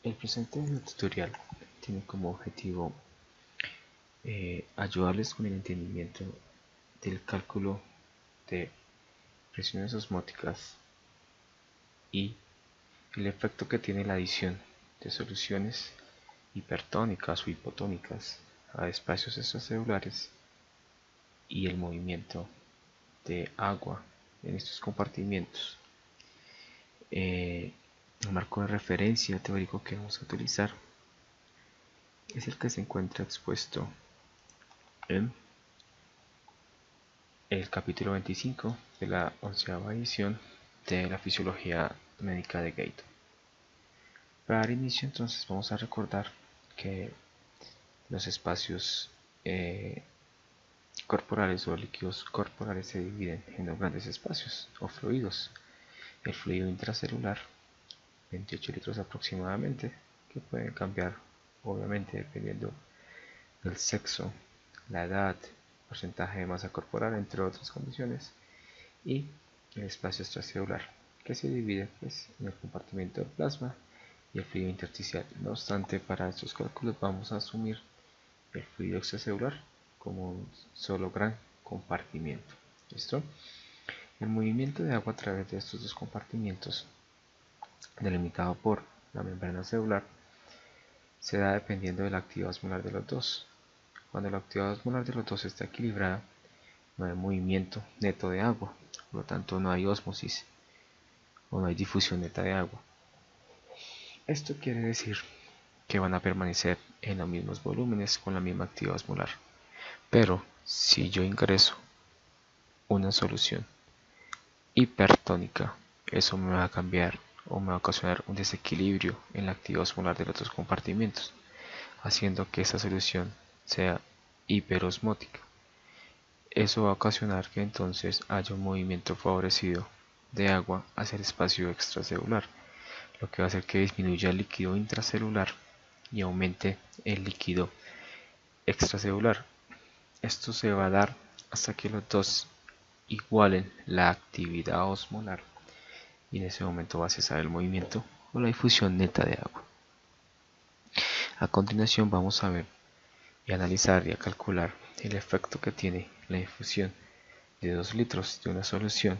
El presente tutorial tiene como objetivo ayudarles con el entendimiento del cálculo de presiones osmóticas y el efecto que tiene la adición de soluciones hipertónicas o hipotónicas a espacios extracelulares y el movimiento de agua en estos compartimientos. El marco de referencia teórico que vamos a utilizar es el que se encuentra expuesto en el capítulo 25 de la 11ª edición de la Fisiología Médica de Gate. Para dar inicio, entonces, vamos a recordar que los espacios corporales o líquidos corporales se dividen en dos grandes espacios o fluidos. El fluido intracelular, 28 litros aproximadamente, que pueden cambiar obviamente dependiendo del sexo, la edad, porcentaje de masa corporal, entre otras condiciones, y el espacio extracelular, que se divide en el compartimento del plasma y el fluido intersticial. No obstante, para estos cálculos vamos a asumir el fluido extracelular como un solo gran compartimiento. ¿Listo? El movimiento de agua a través de estos dos compartimientos, delimitado por la membrana celular, se da dependiendo de la actividad osmolar de los dos. Cuando la actividad osmolar de los dos está equilibrada, no hay movimiento neto de agua, por lo tanto no hay ósmosis o no hay difusión neta de agua. Esto quiere decir que van a permanecer en los mismos volúmenes con la misma actividad osmolar. Pero si yo ingreso una solución hipertónica, eso me va a cambiar o me va a ocasionar un desequilibrio en la actividad osmolar de los otros compartimientos, haciendo que esta solución sea hiperosmótica. Eso va a ocasionar que entonces haya un movimiento favorecido de agua hacia el espacio extracelular, lo que va a hacer que disminuya el líquido intracelular y aumente el líquido extracelular. Esto se va a dar hasta que los dos igualen la actividad osmolar y en ese momento va a cesar el movimiento o la difusión neta de agua. A continuación vamos a ver y analizar y a calcular el efecto que tiene la infusión de 2 litros de una solución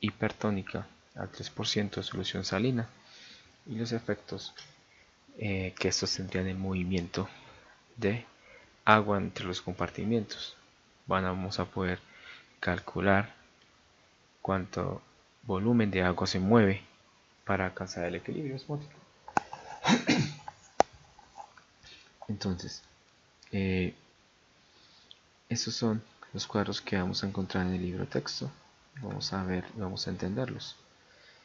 hipertónica al 3% de solución salina y los efectos que estos tendrían en movimiento de agua entre los compartimientos. Vamos a poder calcular cuánto volumen de agua se mueve para alcanzar el equilibrio osmótico. Entonces, estos son los cuadros que vamos a encontrar en el libro texto. Vamos a ver, vamos a entenderlos.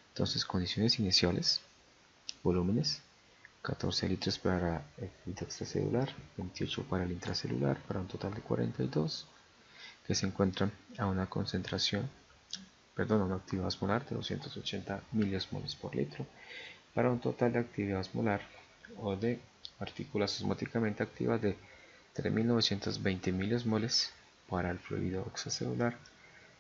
Entonces, condiciones iniciales, volúmenes, 14 litros para el fluido extracelular, 28 para el intracelular, para un total de 42, que se encuentran a una concentración, a una actividad osmolar de 280 miliosmoles por litro, para un total de actividad osmolar o de partículas osmóticamente activas de 3.920 miliosmoles para el fluido extracelular,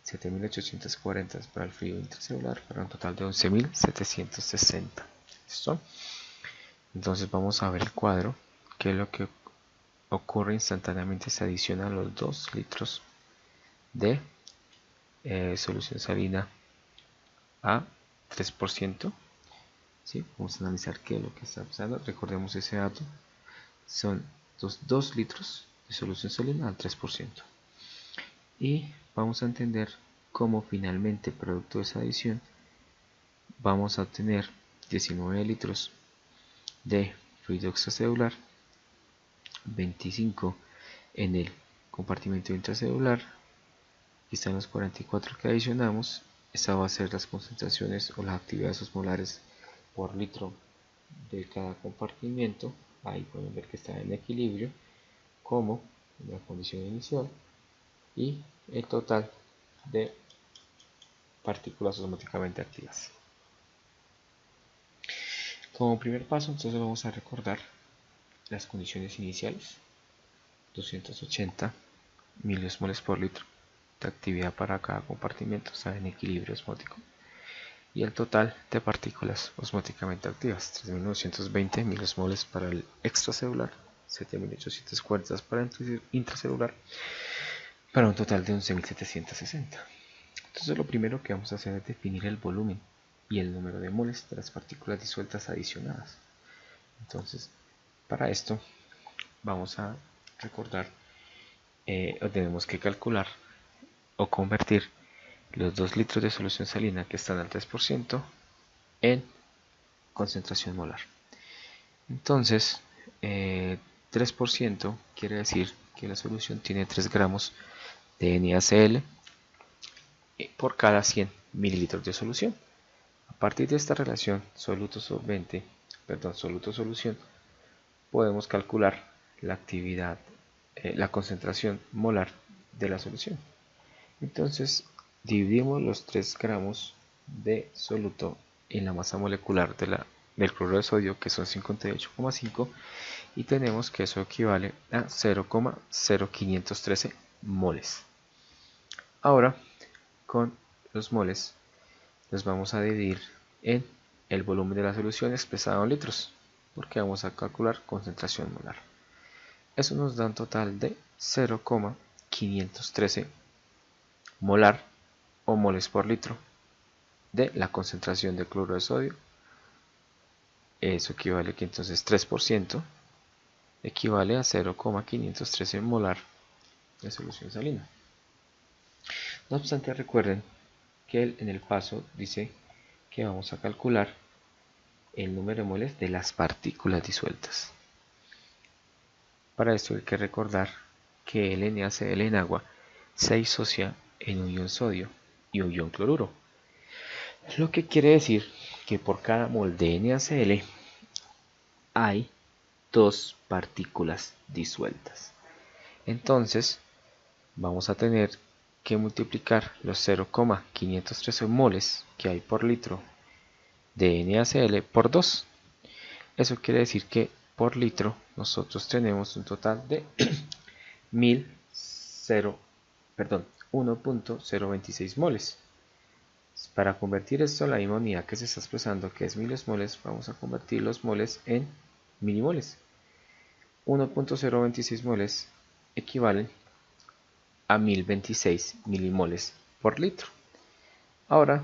7.840 para el fluido intracelular, para un total de 11.760. ¿Listo? Entonces vamos a ver el cuadro, que es lo que ocurre instantáneamente. Se adicionan los 2 litros de solución salina a 3%. ¿Sí? Vamos a analizar qué es lo que está pasando. Recordemos ese dato. Son 2 litros de solución salina al 3%. Y vamos a entender cómo finalmente, producto de esa adición, vamos a obtener 19 litros de fluido extracelular, 25 en el compartimento intracelular. Aquí están los 44 que adicionamos. Esta va a ser las concentraciones o las actividades osmolares por litro de cada compartimento. Ahí pueden ver que está en equilibrio, como en la condición inicial, y el total de partículas osmóticamente activas. Como primer paso, entonces vamos a recordar las condiciones iniciales: 280 miliosmoles por litro de actividad para cada compartimento, está en equilibrio osmótico. y el total de partículas osmóticamente activas, 3920 milismoles para el extracelular, 7840 para el intracelular, para un total de 11760. Entonces lo primero que vamos a hacer es definir el volumen y el número de moles de las partículas disueltas adicionadas. Entonces, para esto vamos a recordar, o tenemos que calcular o convertir los 2 litros de solución salina que están al 3% en concentración molar. Entonces, 3% quiere decir que la solución tiene 3 gramos de NaCl por cada 100 mililitros de solución. A partir de esta relación soluto-solución, podemos calcular la actividad, la concentración molar de la solución. Entonces, dividimos los 3 gramos de soluto en la masa molecular del cloruro de sodio, que son 58,5, y tenemos que eso equivale a 0,0513 moles. Ahora, con los moles, los vamos a dividir en el volumen de la solución expresado en litros, porque vamos a calcular concentración molar. Eso nos da un total de 0,513 molar o moles por litro de la concentración de cloruro de sodio. Eso equivale que entonces 3% equivale a 0,513 molar de solución salina. No obstante, recuerden que en el paso dice que vamos a calcular el número de moles de las partículas disueltas. Para esto hay que recordar que el NaCl en agua se disocia en un ion sodio y un ion cloruro, lo que quiere decir que por cada mol de NaCl hay 2 partículas disueltas. Entonces vamos a tener que multiplicar los 0,513 moles que hay por litro de NaCl por 2. Eso quiere decir que por litro nosotros tenemos un total de 1.026 moles. Para convertir esto a la misma unidad que se está expresando, que es milismoles, vamos a convertir los moles en milimoles. 1.026 moles equivalen a 1026 milimoles por litro. Ahora,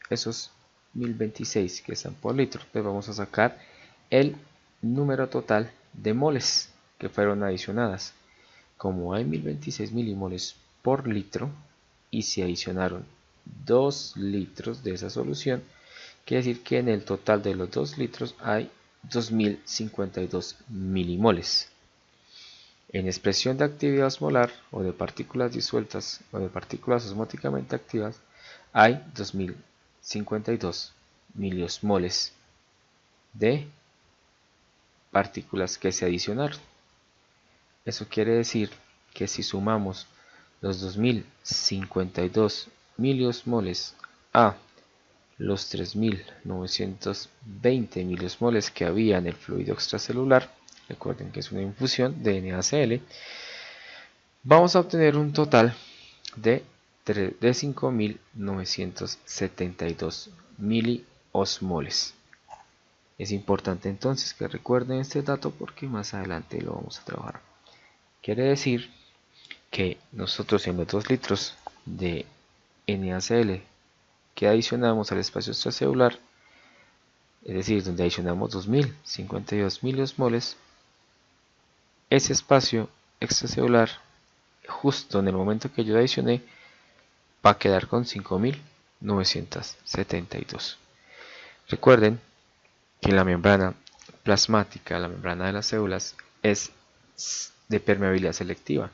esos 1026 que están por litro, les vamos a sacar el número total de moles que fueron adicionadas. Como hay 1026 milimoles por litro y se adicionaron 2 litros de esa solución, quiere decir que en el total de los 2 litros hay 2052 milimoles. En expresión de actividad osmolar o de partículas disueltas o de partículas osmóticamente activas hay 2052 miliosmoles de partículas que se adicionaron. Eso quiere decir que si sumamos los 2052 miliosmoles a los 3920 miliosmoles que había en el fluido extracelular, recuerden que es una infusión de NaCl, vamos a obtener un total de 5.972 miliosmoles. Es importante entonces que recuerden este dato porque más adelante lo vamos a trabajar. Quiere decir que nosotros en los 2 litros de NaCl que adicionamos al espacio extracelular, es decir, donde adicionamos 2052 miliosmoles, ese espacio extracelular, justo en el momento que yo adicioné, va a quedar con 5.972. Recuerden que la membrana plasmática, la membrana de las células, es de permeabilidad selectiva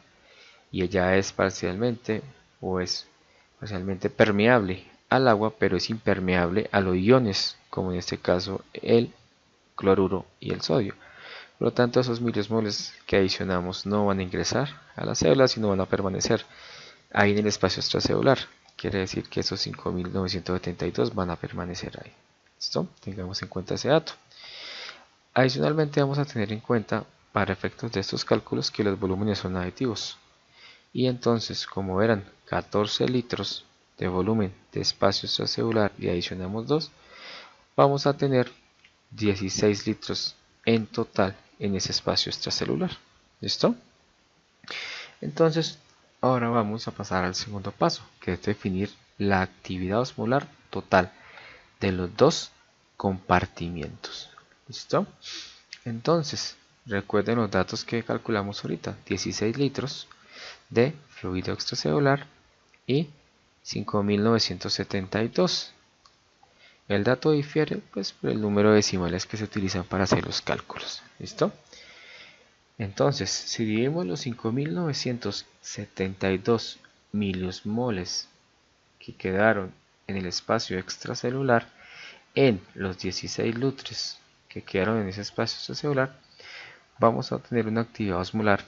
y ella es parcialmente permeable al agua, pero es impermeable a los iones, como en este caso el cloruro y el sodio. Por lo tanto, esos miliosmoles que adicionamos no van a ingresar a las células, sino van a permanecer ahí en el espacio extracelular. Quiere decir que esos 5.972 van a permanecer ahí. ¿Listo? Tengamos en cuenta ese dato. Adicionalmente vamos a tener en cuenta para efectos de estos cálculos que los volúmenes son aditivos. Y entonces, como eran 14 litros de volumen de espacio extracelular y adicionamos 2, vamos a tener 16 litros en total en ese espacio extracelular. ¿Listo? Entonces, ahora vamos a pasar al segundo paso, que es definir la actividad osmolar total de los dos compartimientos. ¿Listo? Entonces, recuerden los datos que calculamos ahorita: 16 litros de fluido extracelular y 5972. El dato difiere pues por el número de decimales que se utilizan para hacer los cálculos. ¿Listo? Entonces, si dividimos los 5972 miliosmoles que quedaron en el espacio extracelular en los 16 litros que quedaron en ese espacio extracelular, vamos a obtener una actividad osmolar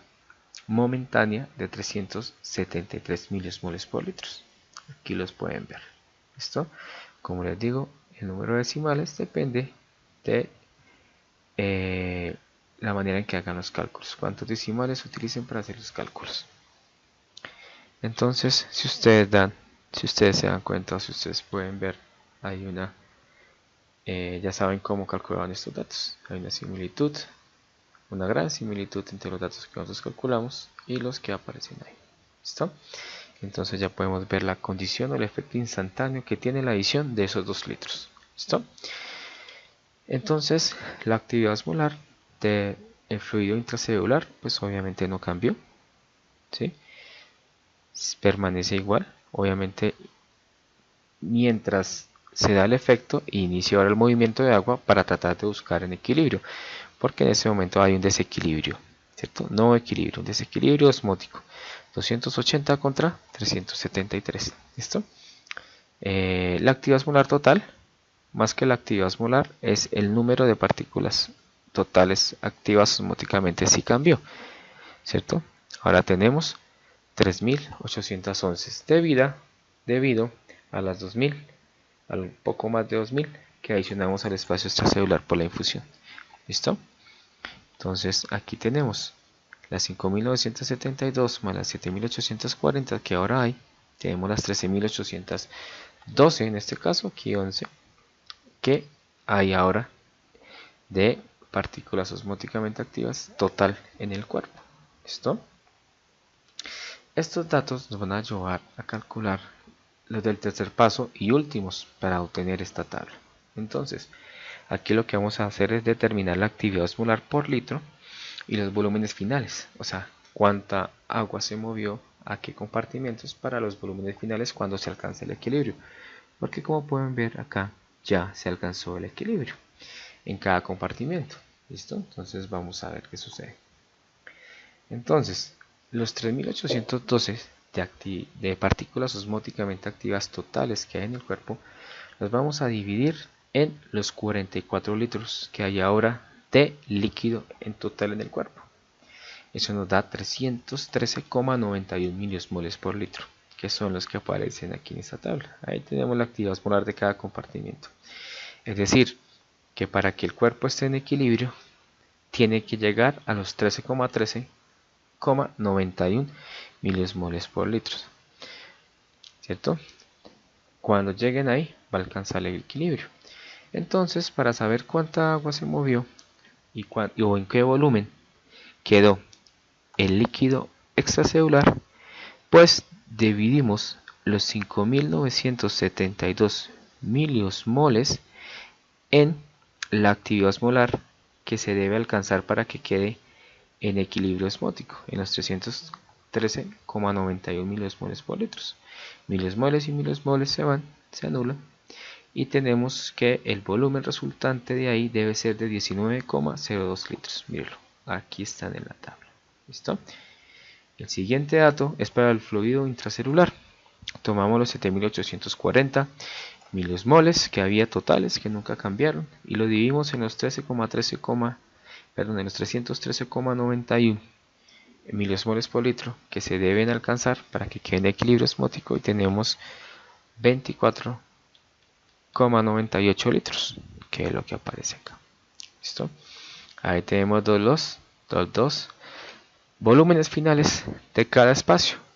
momentánea de 373 miliosmoles por litro. Aquí los pueden ver. ¿Listo? Como les digo, el número de decimales depende de la manera en que hagan los cálculos, cuántos decimales utilicen para hacer los cálculos. Entonces, si ustedes se dan cuenta, o si ustedes pueden ver, hay una, ya saben cómo calculaban estos datos. Hay una similitud, una gran similitud entre los datos que nosotros calculamos y los que aparecen ahí. ¿Listo? Entonces ya podemos ver la condición o el efecto instantáneo que tiene la adición de esos 2 litros. ¿Listo? Entonces, la actividad osmolar del fluido intracelular, pues obviamente no cambió, ¿sí? Permanece igual. Obviamente, mientras se da el efecto, inicia ahora el movimiento de agua para tratar de buscar en equilibrio, porque en ese momento hay un desequilibrio, ¿cierto? No equilibrio, un desequilibrio osmótico. 280 contra 373. ¿Listo? La actividad osmolar total, más que la actividad osmolar, es el número de partículas totales activas osmóticamente, si cambió, ¿cierto? Ahora tenemos 3811 debido a las 2000, al poco más de 2000 que adicionamos al espacio extracelular por la infusión. ¿Listo? Entonces aquí tenemos las 5972 más las 7840 que ahora hay. Tenemos las 13812 en este caso, aquí 11, que hay ahora de partículas osmóticamente activas total en el cuerpo. ¿Listo? Estos datos nos van a ayudar a calcular los del tercer paso y últimos para obtener esta tabla. Entonces, aquí lo que vamos a hacer es determinar la actividad osmolar por litro y los volúmenes finales, o sea, cuánta agua se movió a qué compartimentos para los volúmenes finales cuando se alcance el equilibrio, porque como pueden ver acá ya se alcanzó el equilibrio en cada compartimento. ¿Listo? Entonces vamos a ver qué sucede. Entonces, los 3812 de partículas osmóticamente activas totales que hay en el cuerpo los vamos a dividir en los 44 litros que hay ahora de líquido en total en el cuerpo. Eso nos da 313,91 miliosmoles por litro, que son los que aparecen aquí en esta tabla. Ahí tenemos la actividad osmolar de cada compartimiento. Es decir, que para que el cuerpo esté en equilibrio, tiene que llegar a los 13,91 miliosmoles por litro. ¿Cierto? Cuando lleguen ahí, va a alcanzar el equilibrio. Entonces, para saber cuánta agua se movió o en qué volumen quedó el líquido extracelular, pues dividimos los 5972 miliosmoles en la actividad osmolar que se debe alcanzar para que quede en equilibrio osmótico, en los 313,91 miliosmoles por litro. Miliosmoles y miliosmoles se anulan, y tenemos que el volumen resultante de ahí debe ser de 19,02 litros. Mírenlo, aquí están en la tabla. ¿Listo? El siguiente dato es para el fluido intracelular. Tomamos los 7840 miliosmoles que había totales, que nunca cambiaron, y lo dividimos en los 313,91 miliosmoles por litro que se deben alcanzar para que quede en equilibrio osmótico, y tenemos 24,98 litros, que es lo que aparece acá. ¿Listo? Ahí tenemos los dos volúmenes finales de cada espacio.